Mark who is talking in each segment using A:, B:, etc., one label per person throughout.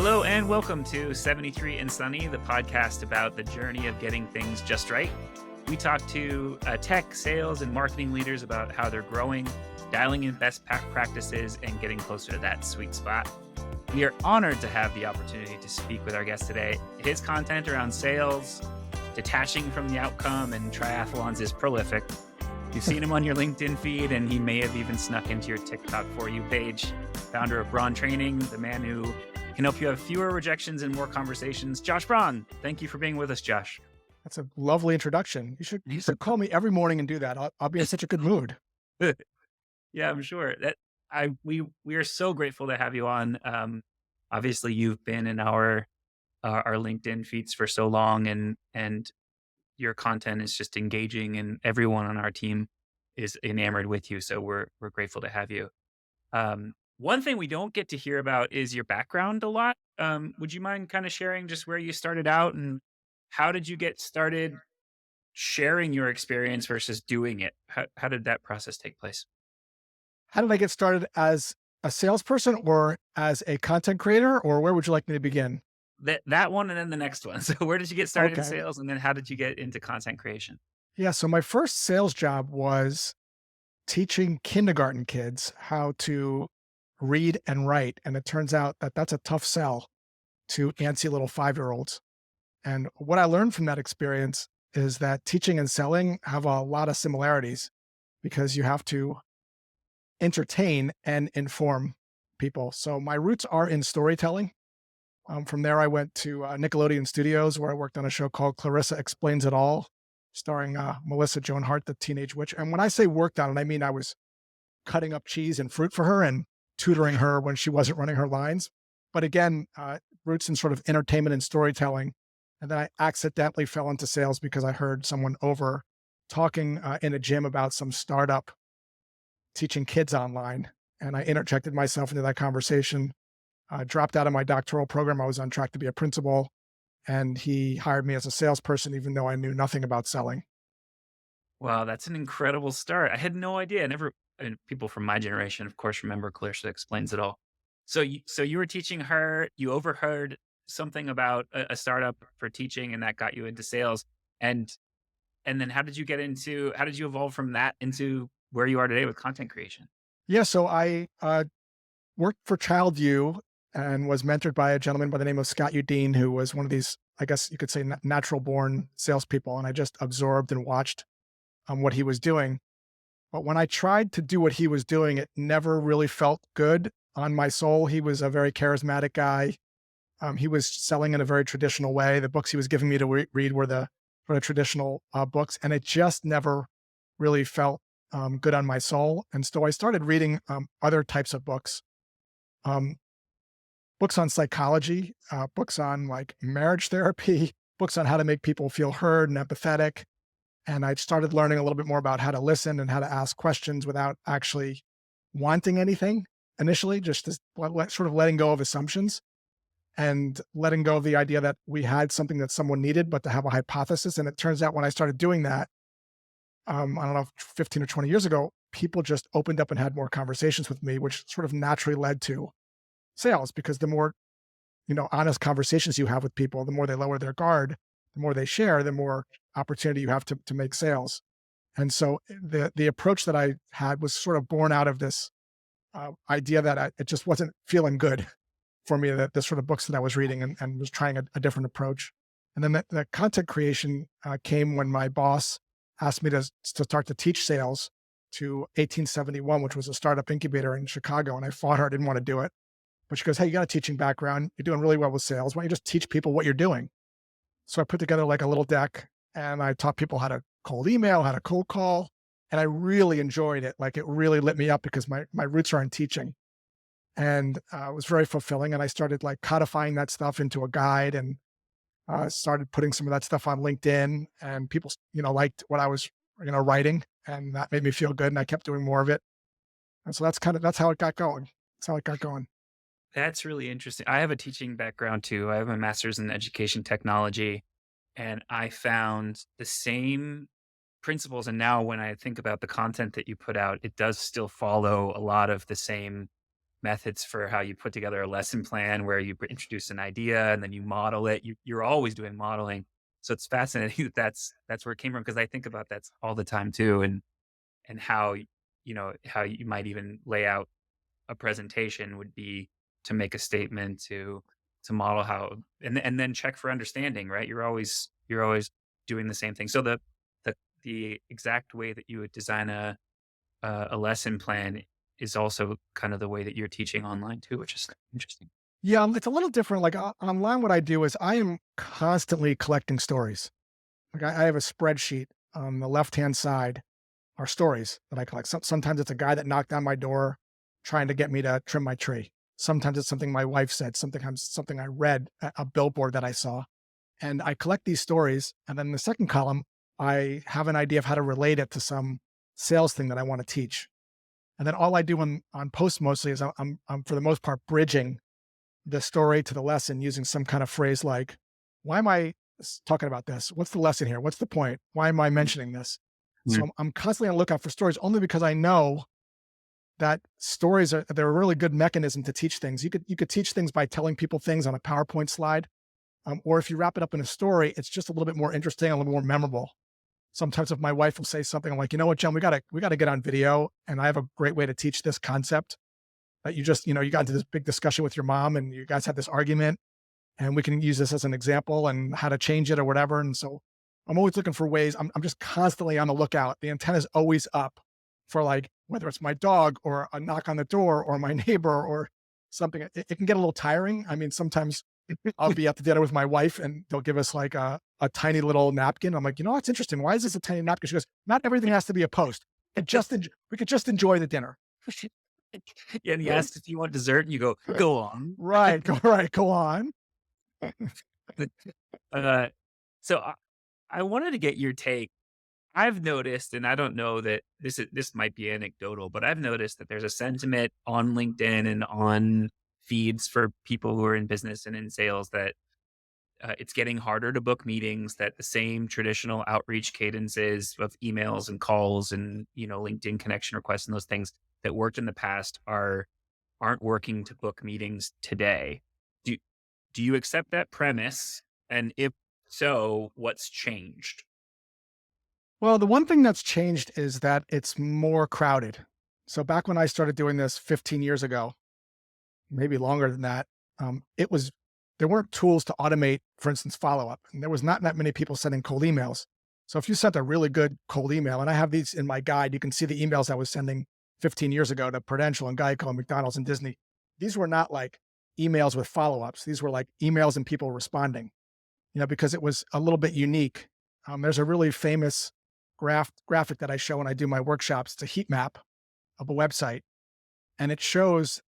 A: Hello and welcome to 73 and Sunny, the podcast about the journey of getting things just right. We talk to tech, sales, and marketing leaders about how they're growing, dialing in best practices, and getting closer to that sweet spot. We are honored to have the opportunity to speak with our guest today. His content around sales, detaching from the outcome, and triathlons is prolific. You've seen him on your LinkedIn feed, and he may have even snuck into your TikTok For You page. Founder of Braun Training, the man who can help you have fewer rejections and more conversations. Josh Braun, thank you for being with us, Josh.
B: That's a lovely introduction. You should call me every morning and do that. I'll be in such a good mood.
A: Yeah, I'm sure that we are so grateful to have you on. Obviously, you've been in our LinkedIn feeds for so long, and your content is just engaging, and everyone on our team is enamored with you. So we're grateful to have you. One thing we don't get to hear about is your background a lot. Would you mind kind of sharing just where you started out and how did you get started sharing your experience versus doing it? How did that process take place?
B: How did I get started as a salesperson or as a content creator, or where would you like me to begin?
A: That one and then the next one. So where did you get started in
B: Okay.
A: sales and then how did you get into content creation?
B: Yeah. So my first sales job was teaching kindergarten kids how to read and write. And it turns out that that's a tough sell to antsy little 5 year olds. And what I learned from that experience is that teaching and selling have a lot of similarities because you have to entertain and inform people. So my roots are in storytelling. From there, I went to Nickelodeon Studios, where I worked on a show called Clarissa Explains It All, starring Melissa Joan Hart, the teenage witch. And when I say worked on it, I mean I was cutting up cheese and fruit for her and tutoring her when she wasn't running her lines. But again, roots in sort of entertainment and storytelling. And then I accidentally fell into sales because I heard someone over talking in a gym about some startup teaching kids online. And I interjected myself into that conversation, dropped out of my doctoral program. I was on track to be a principal, and he hired me as a salesperson, even though I knew nothing about selling.
A: Wow, that's an incredible start. I had no idea. I never and people from my generation, of course, remember Clarissa Explains It All. So you were teaching her, you overheard something about a startup for teaching and that got you into sales. And and then how did you evolve from that into where you are today with content creation?
B: Yeah, so I worked for ChildU and was mentored by a gentleman by the name of Scott Udine, who was one of these, I guess you could say, natural born salespeople. And I just absorbed and watched what he was doing. But when I tried to do what he was doing, it never really felt good on my soul. He was a very charismatic guy. He was selling in a very traditional way. The books he was giving me to read were the traditional books, and it just never really felt good on my soul. And so I started reading other types of books, um, books on psychology, books on like marriage therapy, books on how to make people feel heard and empathetic. And I started learning a little bit more about how to listen and how to ask questions without actually wanting anything initially, just to sort of letting go of assumptions and letting go of the idea that we had something that someone needed, but to have a hypothesis. And it turns out when I started doing that, I don't know, 15 or 20 years ago, people just opened up and had more conversations with me, which sort of naturally led to sales because the more, honest conversations you have with people, the more they lower their guard, the more they share, the more opportunity you have to make sales. And so the approach that I had was sort of born out of this idea that it just wasn't feeling good for me, that the sort of books that I was reading and was trying a different approach. And then the content creation came when my boss asked me to start to teach sales to 1871, which was a startup incubator in Chicago. And I fought her. I didn't want to do it. But she goes, "Hey, you got a teaching background. You're doing really well with sales. Why don't you just teach people what you're doing?" So I put together like a little deck and I taught people how to cold email, how to cold call. And I really enjoyed it. Like it really lit me up because my roots are in teaching. And it was very fulfilling. And I started like codifying that stuff into a guide and started putting some of that stuff on LinkedIn. And people, liked what I was, writing. And that made me feel good. And I kept doing more of it. And so that's how it got going. That's how it got going.
A: That's really interesting. I have a teaching background too. I have a master's in education technology, and I found the same principles. And now, when I think about the content that you put out, it does still follow a lot of the same methods for how you put together a lesson plan where you introduce an idea and then you model it. You're always doing modeling. So it's fascinating that that's where it came from, because I think about that all the time too, and how how you might even lay out a presentation would be to make a statement, to model how, and then check for understanding, right? You're always doing the same thing. So the the exact way that you would design a lesson plan is also kind of the way that you're teaching online too, which is interesting.
B: Yeah, it's a little different. Like online, what I do is I am constantly collecting stories. Like I have a spreadsheet on the left hand side are stories that I collect. Sometimes it's a guy that knocked on my door trying to get me to trim my tree. Sometimes it's something my wife said. Sometimes it's something I read, a billboard that I saw. And I collect these stories. And then in the second column, I have an idea of how to relate it to some sales thing that I want to teach. And then all I do on posts mostly is I'm for the most part bridging the story to the lesson using some kind of phrase like, why am I talking about this? What's the lesson here? What's the point? Why am I mentioning this? So
A: Mhm.
B: I'm constantly on the lookout for stories only because I know that stories they're a really good mechanism to teach things. You could teach things by telling people things on a PowerPoint slide, or if you wrap it up in a story, it's just a little bit more interesting, a little more memorable. Sometimes if my wife will say something, I'm like, you know what, Jen, we gotta get on video, and I have a great way to teach this concept that you got into this big discussion with your mom, and you guys had this argument, and we can use this as an example and how to change it or whatever. And so I'm always looking for ways. I'm just constantly on the lookout. The antenna is always up for like whether it's my dog or a knock on the door or my neighbor or something. It can get a little tiring. I mean, sometimes I'll be at the dinner with my wife and they'll give us like a tiny little napkin. I'm like, it's interesting. Why is this a tiny napkin? She goes, not everything has to be a post. We could just enjoy the dinner.
A: Yeah, and he asks if you want dessert, and you go on.
B: Right. Go on.
A: uh, so I wanted to get your take. I've noticed, and I don't know that this might be anecdotal, but I've noticed that there's a sentiment on LinkedIn and on feeds for people who are in business and in sales that it's getting harder to book meetings. That the same traditional outreach cadences of emails and calls and LinkedIn connection requests and those things that worked in the past aren't working to book meetings today. Do do you accept that premise? And if so, what's changed?
B: Well, the one thing that's changed is that it's more crowded. So back when I started doing this 15 years ago, maybe longer than that, it was there weren't tools to automate, for instance, follow up, and there was not that many people sending cold emails. So if you sent a really good cold email, and I have these in my guide, you can see the emails I was sending 15 years ago to Prudential and Geico and McDonald's and Disney. These were not like emails with follow ups. These were like emails and people responding. Because it was a little bit unique. There's a really famous graphic that I show when I do my workshops. It's a heat map of a website, and it shows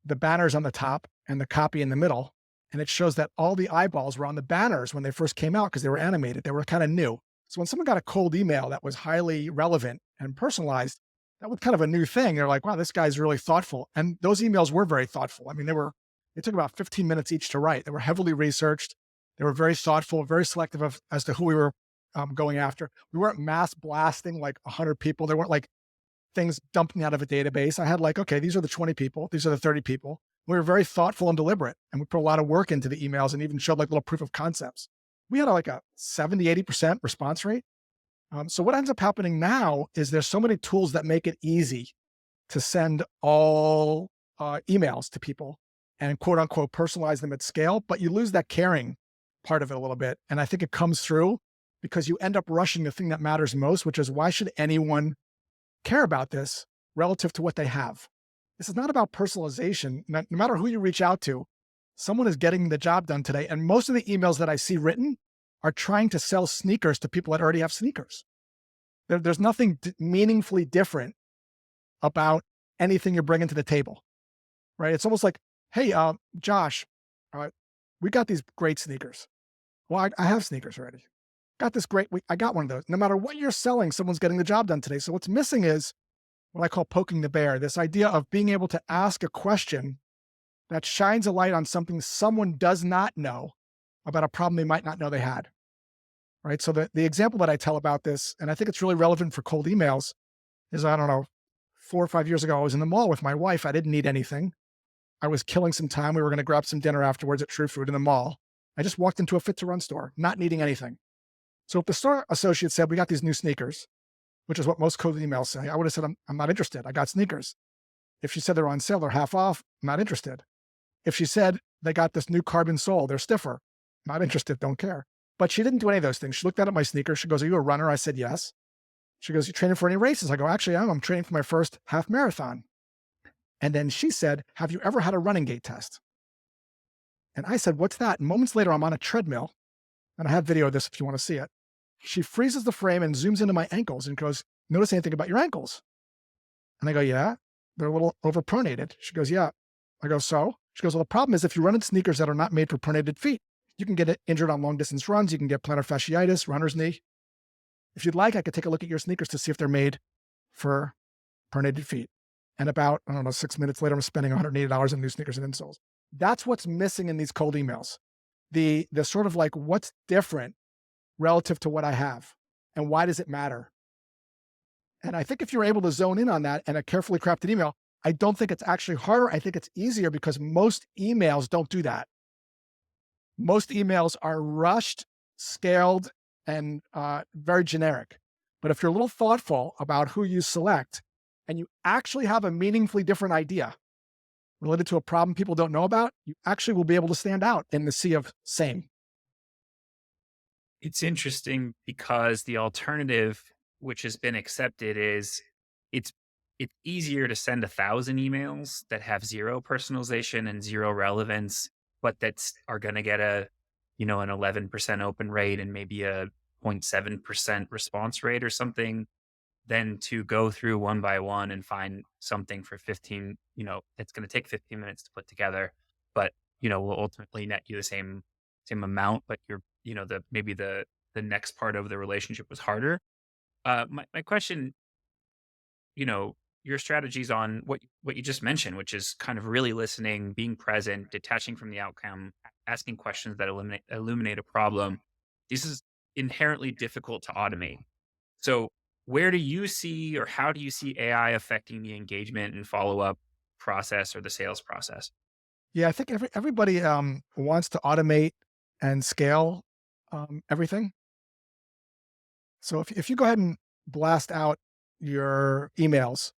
B: the banners on the top and the copy in the middle. And it shows that all the eyeballs were on the banners when they first came out because they were animated. They were kind of new. So when someone got a cold email that was highly relevant and personalized, that was kind of a new thing. They're like, wow, this guy's really thoughtful. And those emails were very thoughtful. I mean, they took about 15 minutes each to write. They were heavily researched. They were very thoughtful, very selective as to who we were going after. We weren't mass blasting like 100 people. There weren't like things dumping out of a database. I had like, okay, these are the 20 people, these are the 30 people. We were very thoughtful and deliberate, and we put a lot of work into the emails and even showed like little proof of concepts. We had like a 70, 80% response rate. So what ends up happening now is there's so many tools that make it easy to send all emails to people and quote unquote personalize them at scale, but you lose that caring part of it a little bit. And I think it comes through because you end up rushing the thing that matters most, which is why should anyone care about this relative to what they have? This is not about personalization. No matter who you reach out to, someone is getting the job done today. And most of the emails that I see written are trying to sell sneakers to people that already have sneakers. There's nothing meaningfully different about anything you're bringing to the table, right? It's almost like, hey, Josh, uh, we got these great sneakers. Well, I have sneakers already. Got this great, I got one of those. No matter what you're selling, someone's getting the job done today. So what's missing is what I call poking the bear, this idea of being able to ask a question that shines a light on something someone does not know about a problem they might not know they had, right? So the example that I tell about this, and I think it's really relevant for cold emails, is I don't know, 4 or 5 years ago, I was in the mall with my wife. I didn't need anything. I was killing some time. We were going to grab some dinner afterwards at True Food in the mall. I just walked into a Fit to Run store, not needing anything. So if the store associate said, we got these new sneakers, which is what most code emails say, I would have said, I'm not interested. I got sneakers. If she said they're on sale or half off, I'm not interested. If she said they got this new carbon sole, they're stiffer, not interested, don't care. But she didn't do any of those things. She looked at my sneakers. She goes, are you a runner? I said, yes. She goes, you training for any races? I go, actually, I'm training for my first half marathon. And then she said, have you ever had a running gait test? And I said, what's that? And moments later, I'm on a treadmill, and I have video of this if you want to see it. She freezes the frame and zooms into my ankles and goes, notice anything about your ankles? And I go, yeah, they're a little overpronated. She goes, yeah. I go, so? She goes, well, the problem is if you run in sneakers that are not made for pronated feet, you can get injured on long distance runs. You can get plantar fasciitis, runner's knee. If you'd like, I could take a look at your sneakers to see if they're made for pronated feet. And about, 6 minutes later, I'm spending $180 on new sneakers and insoles. That's what's missing in these cold emails. The sort of like, what's different relative to what I have and why does it matter? And I think if you're able to zone in on that and a carefully crafted email, I don't think it's actually harder. I think it's easier because most emails don't do that. Most emails are rushed, scaled, and very generic. But if you're a little thoughtful about who you select and you actually have a meaningfully different idea related to a problem people don't know about, you actually will be able to stand out in the sea of same.
A: It's interesting because the alternative, which has been accepted, is it's it's easier to send 1,000 emails that have zero personalization and zero relevance, but that's are going to get an 11% open rate and maybe a 0.7% response rate or something, than to go through one by one and find something for 15, it's going to take 15 minutes to put together, but will ultimately net you the same amount, but the next part of the relationship was harder. My question, your strategies on what you just mentioned, which is kind of really listening, being present, detaching from the outcome, asking questions that illuminate a problem. This is inherently difficult to automate. So, where do you see, or how do you see AI affecting the engagement and follow up process or the sales process?
B: Yeah, I think everybody wants to automate and scale everything. So if you go ahead and blast out your emails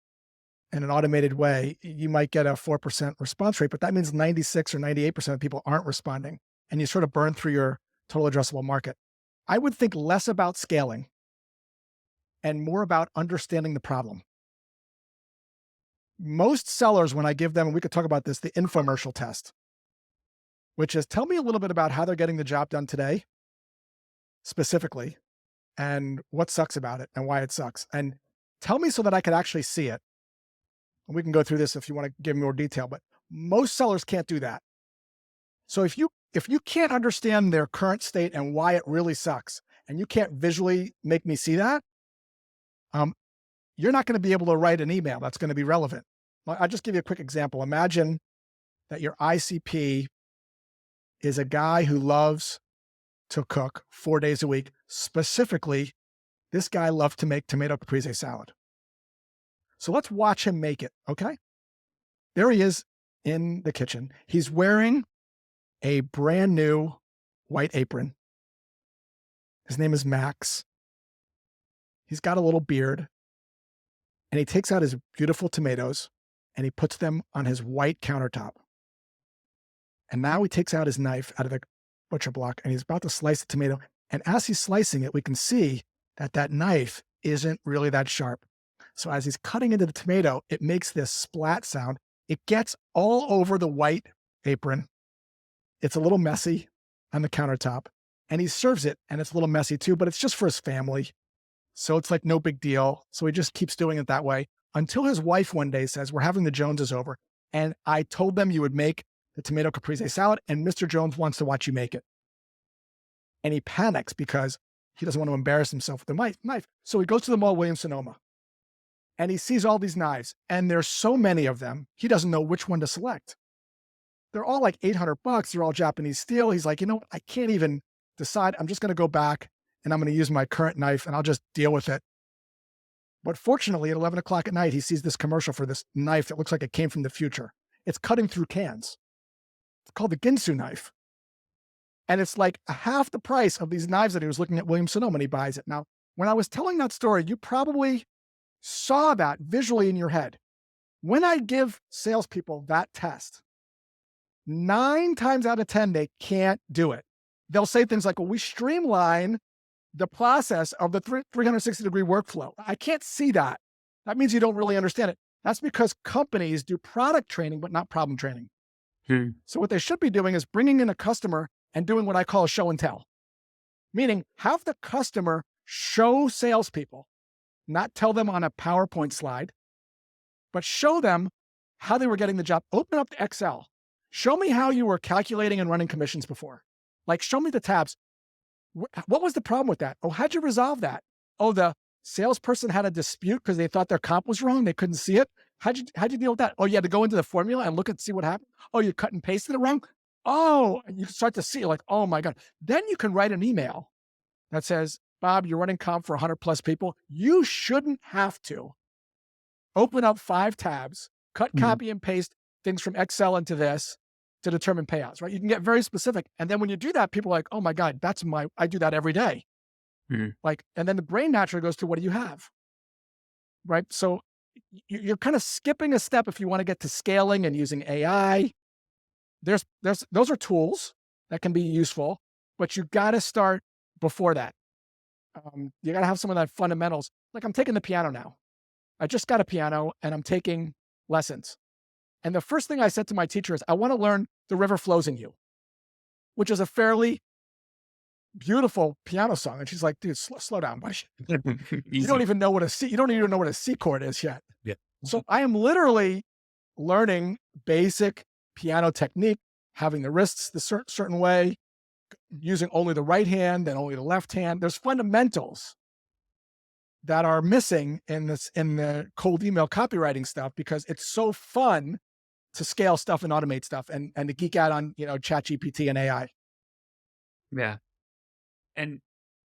B: in an automated way, you might get a 4% response rate, but that means 96 or 98% of people aren't responding. And you sort of burn through your total addressable market. I would think less about scaling and more about understanding the problem. Most sellers, when I give them, and we could talk about this, the infomercial test, which is tell me a little bit about how they're getting the job done today, specifically, and what sucks about it and why it sucks. And tell me so that I could actually see it. And we can go through this if you want to give me more detail, but most sellers can't do that. So if you can't understand their current state and why it really sucks, and you can't visually make me see that, um, you're not going to be able to write an email that's going to be relevant. I'll just give you a quick example. Imagine that your ICP is a guy who loves to cook 4 days a week. Specifically, this guy loved to make tomato caprese salad. So let's watch him make it, okay? There he is in the kitchen. He's wearing a brand new white apron. His name is Max. He's got a little beard, and he takes out his beautiful tomatoes and he puts them on his white countertop. And now he takes out his knife out of the butcher block and he's about to slice the tomato. And as he's slicing it, we can see that that knife isn't really that sharp. So as he's cutting into the tomato, it makes this splat sound. It gets all over the white apron. It's a little messy on the countertop. And he serves it and it's a little messy too, but it's just for his family. So it's like no big deal. So he just keeps doing it that way until his wife one day says, we're having the Joneses over. And I told them you would make the tomato caprese salad and Mr. Jones wants to watch you make it. And he panics because he doesn't want to embarrass himself with the knife. So he goes to the mall, Williams-Sonoma, and he sees all these knives and there's so many of them, he doesn't know which one to select. They're all like $800. They're all Japanese steel. He's like, I can't even decide. I'm just going to go back and I'm going to use my current knife and I'll just deal with it. But fortunately, at 11 o'clock at night, he sees this commercial for this knife that looks like it came from the future. It's cutting through cans. It's called the Ginsu knife. And it's like half the price of these knives that he was looking at Williams Sonoma, and he buys it. Now, when I was telling that story, you probably saw that visually in your head. When I give salespeople that test, 9 times out of 10, they can't do it. They'll say things like, well, we streamline the process of the 360-degree workflow. I can't see that. That means you don't really understand it. That's because companies do product training, but not problem training. So what they should be doing is bringing in a customer and doing what I call a show and tell, meaning have the customer show salespeople, not tell them on a PowerPoint slide, but show them how they were getting the job. Open up the Excel. Show me how you were calculating and running commissions before. Like, show me the tabs. What was the problem with that? Oh, how'd you resolve that? Oh, the salesperson had a dispute because they thought their comp was wrong. They couldn't see it. How'd you deal with that? Oh, you had to go into the formula and look and see what happened. Oh, you cut and pasted it wrong. Oh, you start to see like, oh my God. Then you can write an email that says, Bob, you're running comp for 100 plus people. You shouldn't have to open up 5 tabs, cut, copy, and paste things from Excel into this to determine payouts, right? You can get very specific. And then when you do that, people are like, oh my God, I do that every day. Like, and then the brain naturally goes to, what do you have? Right? So you're kind of skipping a step if you want to get to scaling and using AI. Those are tools that can be useful, but you got to start before that. You got to have some of that fundamentals. Like, I'm taking the piano now. I just got a piano and I'm taking lessons. And the first thing I said to my teacher is, I want to learn The River Flows in You, which is a fairly beautiful piano song. And she's like, dude, slow down, buddy. You don't even know what a C chord is yet.
A: Yeah.
B: So I am literally learning basic piano technique, having the wrists the certain way, using only the right hand, then only the left hand. There's fundamentals that are missing in the cold email copywriting stuff, because it's so fun to scale stuff and automate stuff and to geek out on, ChatGPT and AI.
A: Yeah. And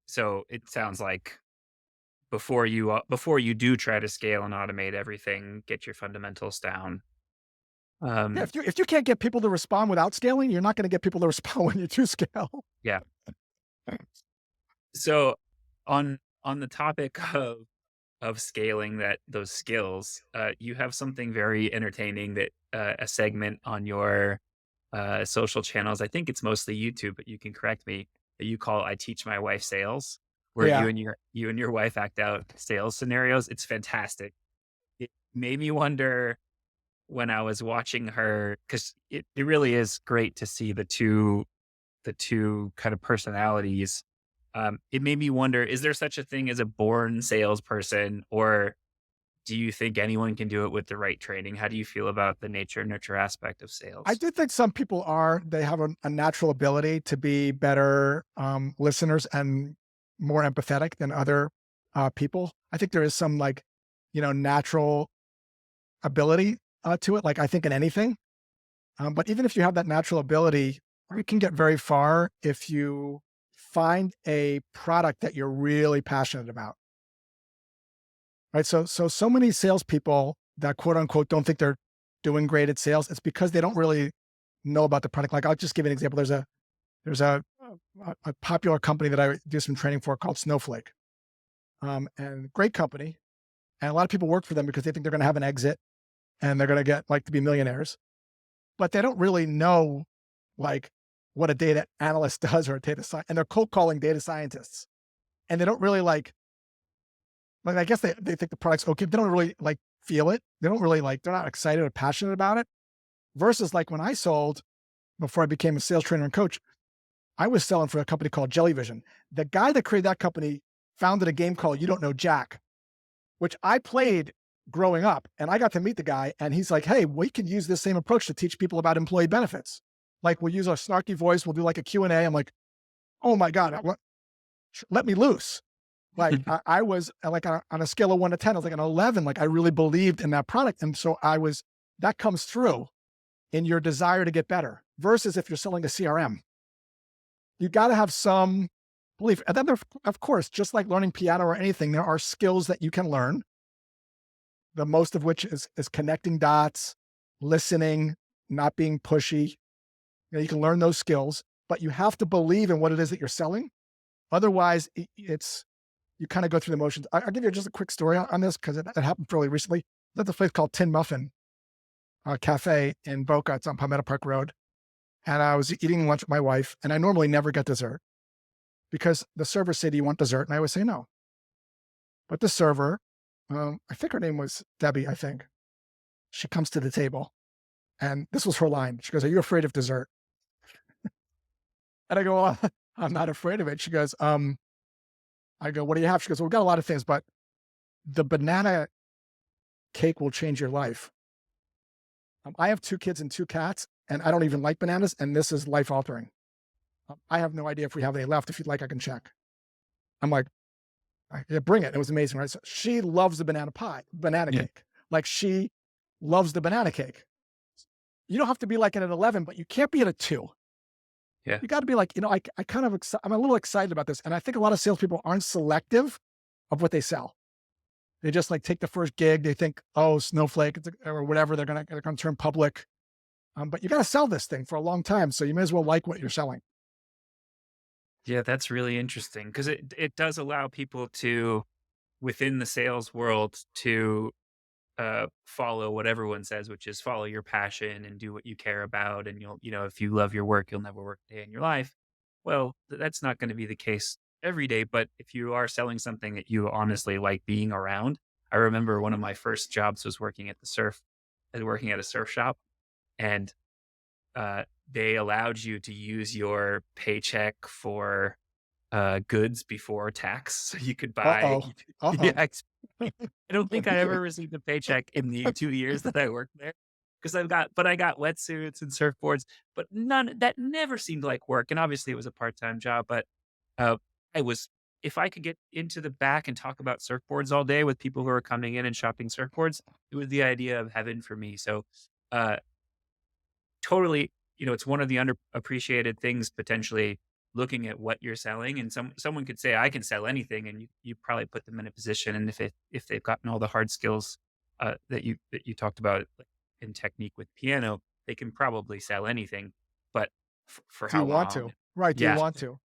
A: so it sounds like before you do try to scale and automate everything, get your fundamentals down.
B: Yeah, if you can't get people to respond without scaling, you're not going to get people to respond when you do scale.
A: Yeah. So on the topic of scaling those skills, you have something very entertaining that a segment on your social channels. I think it's mostly YouTube, but you can correct me. That you call "I Teach My Wife Sales," where
B: Yeah.
A: you and your wife act out sales scenarios. It's fantastic. It made me wonder when I was watching her, because it really is great to see the two kind of personalities. It made me wonder, is there such a thing as a born salesperson, or do you think anyone can do it with the right training? How do you feel about the nature nurture aspect of
B: I
A: sales?
B: do think some people they have a natural ability to be better listeners and more empathetic than other people. I think there is some natural ability to it. Like, I think in anything. But even if you have that natural ability, you can get very far if you find a product that you're really passionate about. Right. So many salespeople that quote unquote don't think they're doing great at sales. It's because they don't really know about the product. Like, I'll just give you an example. There's a popular company that I do some training for called Snowflake, and great company. And a lot of people work for them because they think they're going to have an exit and they're going to get to be millionaires, but they don't really know like what a data analyst does or a data scientist. And they're cold calling data scientists, and they don't really I guess they think the product's okay. They don't really feel it. They don't really they're not excited or passionate about it. Versus when I sold, before I became a sales trainer and coach, I was selling for a company called Jellyvision. The guy that created that company founded a game called You Don't Know Jack, which I played growing up. And I got to meet the guy, and he's like, hey, we can use this same approach to teach people about employee benefits. We'll use our snarky voice. We'll do a Q&A. I'm like, oh my God, let me loose. I was on a scale of 1 to 10, I was an 11. I really believed in that product. And so that comes through in your desire to get better, versus if you're selling a CRM. You got to have some belief. And then of course, just like learning piano or anything, there are skills that you can learn. The most of which is connecting dots, listening, not being pushy. You can learn those skills, but you have to believe in what it is that you're selling. Otherwise, it's you kind of go through the motions. I'll give you just a quick story on this because it happened fairly recently. There's a place called Tin Muffin Cafe in Boca. It's on Palmetto Park Road. And I was eating lunch with my wife, and I normally never get dessert because the server said, "Do you want dessert?" And I always say no. But the server, I think her name was Debbie, I think, she comes to the table, and this was her line. She goes, "Are you afraid of dessert?" And I go, "Well, I'm not afraid of it." She goes, I go, "What do you have?" She goes, "Well, we've got a lot of things, but the banana cake will change your life." I have 2 kids and 2 cats, and I don't even like bananas, and this is life altering. I have no idea if we have any left. If you'd like, I can check. I'm like, Yeah, bring it." It was amazing, right? So she loves the banana
A: Yeah.
B: cake. Like she loves the banana cake. You don't have to be like it at 11, but you can't be at a 2.
A: Yeah.
B: You got to be like, I kind of, I'm a little excited about this. And I think a lot of salespeople aren't selective of what they sell. They just like take the first gig. They think, oh, Snowflake or whatever, they're gonna turn public. But you got to sell this thing for a long time. So you may as well like what you're selling.
A: Yeah, that's really interesting because it does allow people to within the sales world to follow what everyone says, which is follow your passion and do what you care about. And if you love your work, you'll never work a day in your life. Well, that's not going to be the case every day. But if you are selling something that you honestly like being around, I remember one of my first jobs was working at a surf shop, and they allowed you to use your paycheck for goods before tax, so you could
B: Uh
A: buy.
B: oh. Uh
A: Yeah,
B: oh.
A: I don't think I ever received a paycheck in the 2 years that I worked there because I got wetsuits and surfboards, but none that never seemed like work, and obviously it was a part-time job, but, uh, I was if I could get into the back and talk about surfboards all day with people who are coming in and shopping surfboards, it was the idea of heaven for me, so, uh totally, it's one of the underappreciated things potentially looking at what you're selling, and someone could say, "I can sell anything," and you probably put them in a position, and if they've gotten all the hard skills, that you talked about, like, in technique with piano, they can probably sell anything, but for
B: Do you
A: how
B: want
A: long?
B: to? Right. Do you
A: Yeah.
B: want to?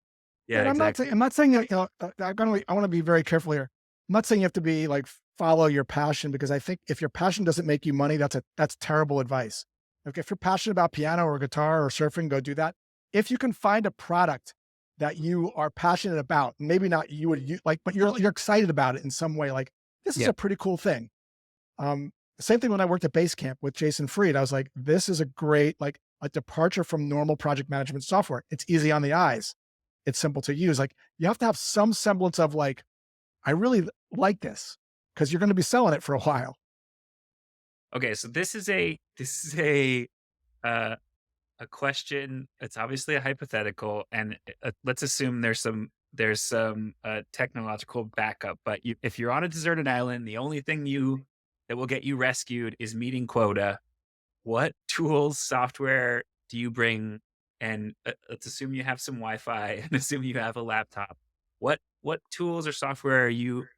B: Yeah,
A: Yeah,
B: and
A: exactly.
B: I'm not saying that, I want to be very careful here. I'm not saying you have to be like follow your passion because I think if your passion doesn't make you money, that's terrible advice. Like if you're passionate about piano or guitar or surfing, go do that. If you can find a product that you are passionate about, maybe not like, but you're excited about it in some way, like this is
A: Yeah.
B: a pretty cool thing. Same thing when I worked at Basecamp with Jason Fried. I was like, this is a great, like a departure from normal project management software. It's easy on the eyes. It's simple to use. Like you have to have some semblance of like, I really like this because you're going to be selling it for a while.
A: Okay, so uh a question. It's obviously a hypothetical, and let's assume there's some technological backup. But if you're on a deserted island, the only thing you that will get you rescued is meeting quota. What tools, software do you bring? And let's assume you have some Wi-Fi, and assume you have a laptop. What tools or software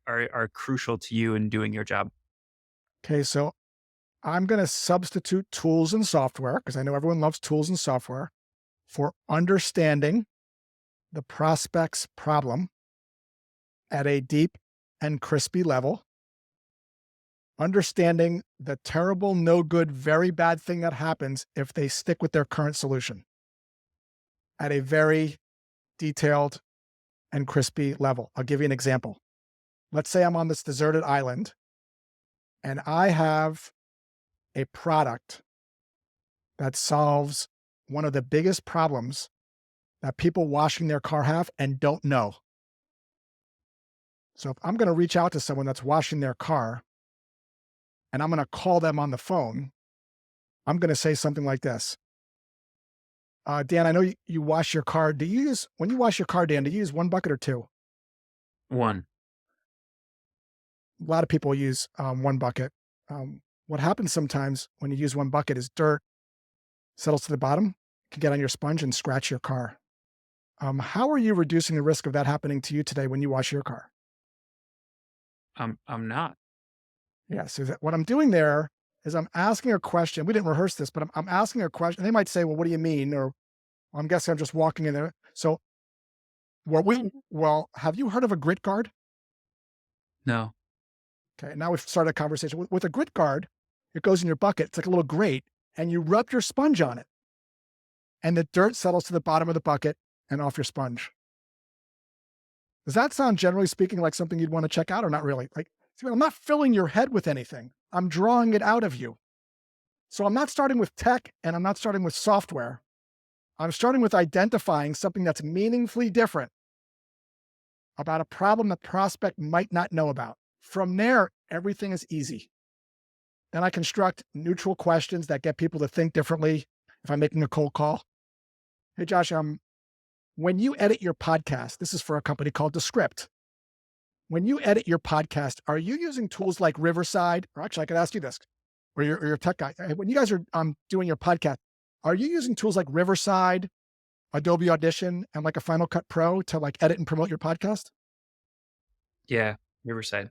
A: are crucial to you in doing your job?
B: Okay. So I'm going to substitute tools and software because I know everyone loves tools and software for understanding the prospect's problem at a deep and crispy level, understanding the terrible, no good, very bad thing that happens if they stick with their current solution at a very detailed and crispy level. I'll give you an example. Let's say I'm on this deserted island and I have a product that solves one of the biggest problems that people washing their car have and don't know. So if I'm going to reach out to someone that's washing their car and I'm going to call them on the phone, I'm going to say something like this. Dan, I know you wash your car. When you wash your car, Dan, do you use one bucket or two?
A: One.
B: A lot of people use one bucket. What happens sometimes when you use one bucket is dirt settles to the bottom, can get on your sponge and scratch your car. How are you reducing the risk of that happening to you today when you wash your car?
A: I'm not.
B: Yeah, so what I'm doing there is I'm asking a question. We didn't rehearse this, but I'm asking a question. They might say, well, what do you mean? Or I'm guessing I'm just walking in there. So, well, have you heard of a grit guard?
A: No.
B: Okay, now we've started a conversation. With a grit guard, it goes in your bucket. It's like a little grate, and you rub your sponge on it, and the dirt settles to the bottom of the bucket and off your sponge. Does that sound, generally speaking, like something you'd want to check out, or not really? Like, see, I'm not filling your head with anything. I'm drawing it out of you. So I'm not starting with tech, and I'm not starting with software. I'm starting with identifying something that's meaningfully different about a problem that prospect might not know about. From there, everything is easy. Then I construct neutral questions that get people to think differently if I'm making a cold call. Hey, Josh, when you edit your podcast, this is for a company called Descript. When you edit your podcast, are you using tools like Riverside? Or actually, I could ask you this, or your tech guy. When you guys are doing your podcast, are you using tools like Riverside, Adobe Audition, and like a Final Cut Pro to like edit and promote your podcast?
A: Yeah. Riverside.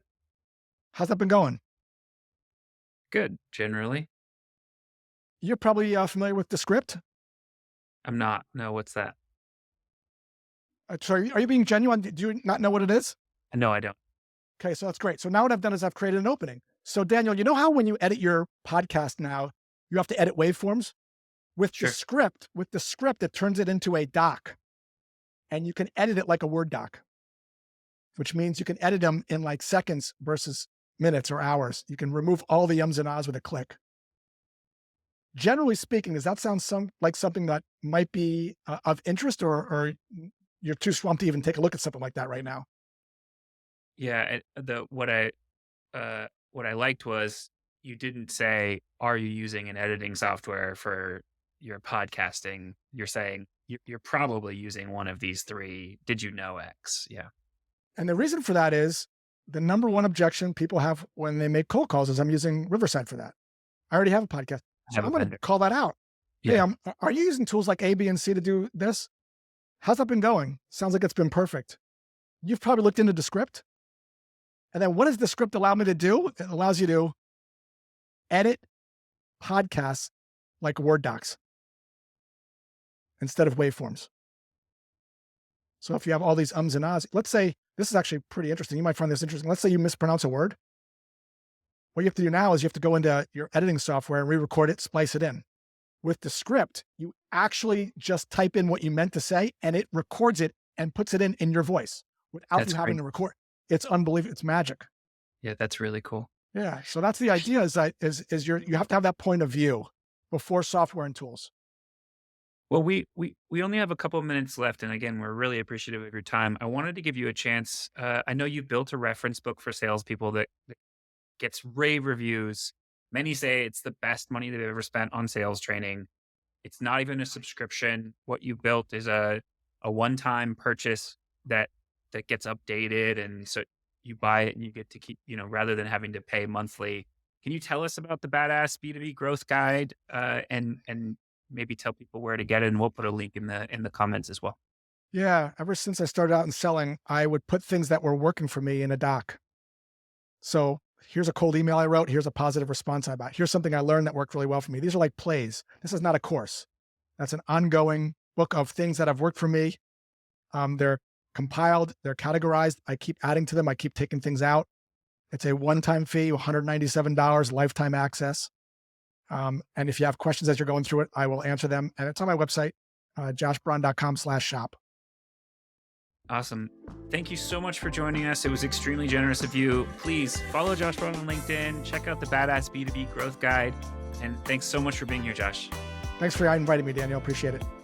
B: How's that been going?
A: Good. Generally.
B: You're probably familiar with Descript.
A: I'm not. No, what's that?
B: So are you being genuine? Do you not know what it is?
A: No, I don't.
B: Okay, so that's great. So now what I've done is I've created an opening. So Daniel, you know how when you edit your podcast now, you have to edit waveforms? With
A: Sure.
B: the script, it turns it into a doc, and you can edit it like a Word doc, which means you can edit them in like seconds versus minutes or hours. You can remove all the ums and ahs with a click. Generally speaking, does that sound like something that might be of interest, or you're too swamped to even take a look at something like that right now?
A: Yeah. What I liked was you didn't say, "Are you using an editing software for your podcasting?" You're saying you're probably using one of these three. Did you know X? Yeah.
B: And the reason for that is the number one objection people have when they make cold calls is I'm using Riverside for that. I already have a podcast.
A: I
B: So
A: have a
B: I'm going to
A: vendor.
B: call that out. Hey,
A: Yeah.
B: are you using tools like A, B, and C to do this? How's that been going? Sounds like it's been perfect. You've probably looked into Descript. And then what does Descript allow me to do? It allows you to edit podcasts like Word docs instead of waveforms. So if you have all these ums and ahs, let's say, this is actually pretty interesting. You might find this interesting. Let's say you mispronounce a word. What you have to do now is you have to go into your editing software and re-record it, splice it in. With the script, you actually just type in what you meant to say, and it records it and puts it in your voice without
A: That's
B: you having
A: great.
B: to record. It's unbelievable. It's magic.
A: Yeah, that's really cool.
B: Yeah. So that's the idea, is that you have to have that point of view before software and tools.
A: Well, we only have a couple of minutes left, and again, we're really appreciative of your time. I wanted to give you a chance. I know you built a reference book for salespeople that gets rave reviews. Many say it's the best money they've ever spent on sales training. It's not even a subscription. What you built is a one-time purchase that gets updated, and so you buy it and you get to keep, rather than having to pay monthly. Can you tell us about the Badass B2B Growth Guide, and maybe tell people where to get it? And we'll put a link in the comments as well.
B: Yeah. Ever since I started out in selling, I would put things that were working for me in a doc. So here's a cold email I wrote. Here's a positive response I got. Here's something I learned that worked really well for me. These are like plays. This is not a course. That's an ongoing book of things that have worked for me. They're compiled, they're categorized. I keep adding to them. I keep taking things out. It's a one-time fee, $197, lifetime access. And if you have questions as you're going through it, I will answer them. And it's on my website, joshbraun.com/shop.
A: Awesome. Thank you so much for joining us. It was extremely generous of you. Please follow Josh Braun on LinkedIn. Check out the Badass B2B Growth Guide. And thanks so much for being here, Josh.
B: Thanks for inviting me, Daniel. Appreciate it.